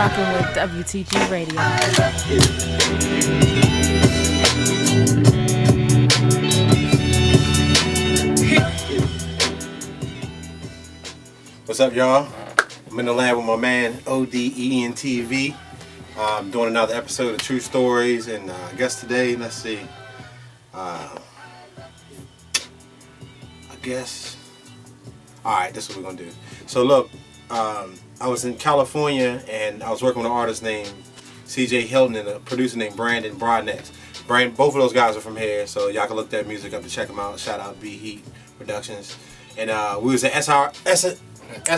rocking with WTG Radio. What's up, y'all? I'm in the lab with my man ODEEMV. I'm doing another episode of True Stories, and I guess today, let's see. Alright, this is what we're gonna do. So look, I was in California and I was working with an artist named CJ Hilton and a producer named Brandon Broadnex. Both of those guys are from here, so y'all can look that music up to check them out. Shout out B Heat Productions. And we was at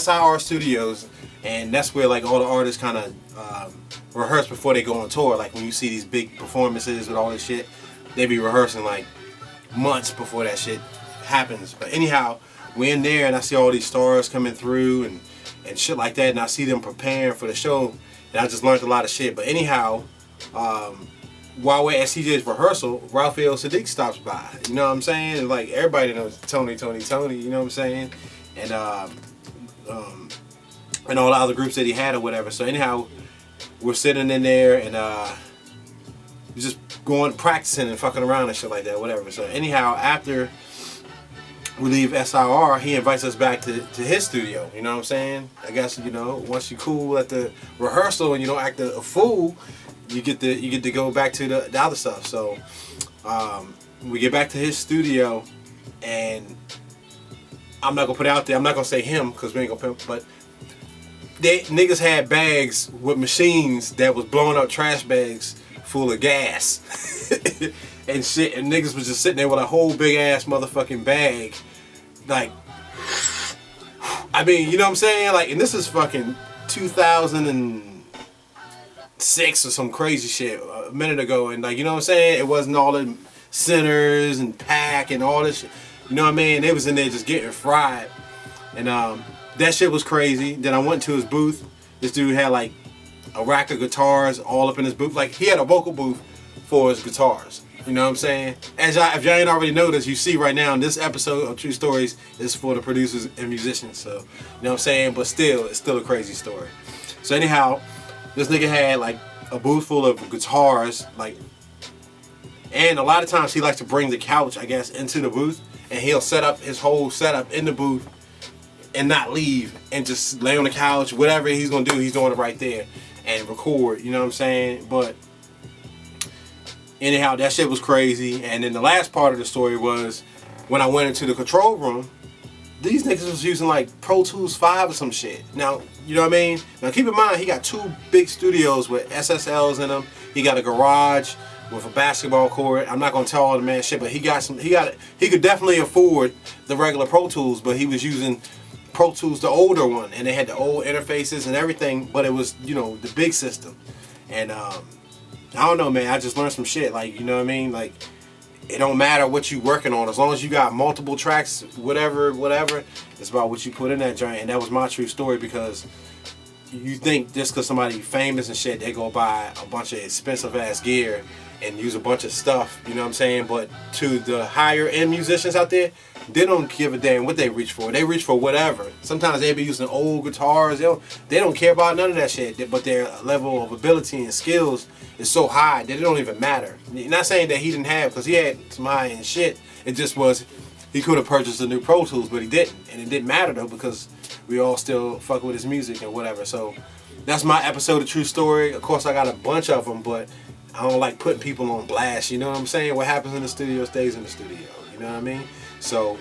SIR Studios, and that's where like all the artists kind of rehearse before they go on tour. Like when you see these big performances with all this shit, they be rehearsing like months before that shit happens. But anyhow, we're in there and I see all these stars coming through and shit like that, and I see them preparing for the show, and I just learned a lot of shit. But anyhow, while we're at CJ's rehearsal, Raphael Sadiq stops by. You know what I'm saying? And like everybody knows Tony, you know what I'm saying? And all the other groups that he had or whatever. So anyhow, we're sitting in there and we're just going practicing and fucking around and shit like that, whatever. So anyhow, after we leave SIR, he invites us back to his studio. You know what I'm saying? I guess, you know, once you're cool at the rehearsal and you don't act a fool, you get to go back to the other stuff. So we get back to his studio, and I'm not gonna put it out there. I'm not gonna say him because we ain't gonna pimp, but niggas had bags with machines that was blowing up trash bags full of gas and shit, and niggas was just sitting there with a whole big ass motherfucking bag. Like, I mean, you know what I'm saying? Like, and this is fucking 2006 or some crazy shit a minute ago, and like, you know what I'm saying? It wasn't all the centers and pack and all this shit. You know what I mean? They was in there just getting fried, and that shit was crazy. Then I went to his booth. This dude had like a rack of guitars all up in his booth. Like, he had a vocal booth for his guitars. You know what I'm saying? If y'all ain't already noticed, you see right now in this episode of True Stories is for the producers and musicians. So, you know what I'm saying? But still, it's still a crazy story. So anyhow, this nigga had like a booth full of guitars, like, and a lot of times he likes to bring the couch, I guess, into the booth, and he'll set up his whole setup in the booth and not leave and just lay on the couch. Whatever he's gonna do, he's doing it right there and record. You know what I'm saying? But anyhow, that shit was crazy. And then the last part of the story was when I went into the control room, these niggas was using like Pro Tools 5 or some shit. Now, you know what I mean? Now keep in mind, he got two big studios with SSLs in them. He got a garage with a basketball court. I'm not gonna tell all the man shit, but he could definitely afford the regular Pro Tools, but he was using Pro Tools, the older one, and they had the old interfaces and everything, but it was, you know, the big system. And I don't know, man, I just learned some shit. Like, you know what I mean? Like, it don't matter what you working on, as long as you got multiple tracks, whatever, it's about what you put in that joint. And that was my true story, because you think just because somebody famous and shit, they go buy a bunch of expensive ass gear and use a bunch of stuff, you know what I'm saying? But to the higher end musicians out there, they don't give a damn what they reach for. They reach for whatever. Sometimes they be using old guitars. They don't care about none of that shit. But their level of ability and skills is so high that it don't even matter. You're not saying that he didn't have, because he had some high end shit. It just was, he could have purchased a new Pro Tools, but he didn't. And it didn't matter though, because we all still fuck with his music and whatever. So that's my episode of True Story. Of course, I got a bunch of them, but I don't like putting people on blast. You know what I'm saying? What happens in the studio stays in the studio. You know what I mean? So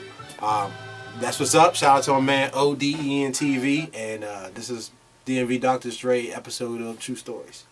that's what's up. Shout out to my man ODEEMV, and this is DMVDRDRE episode of True Stories.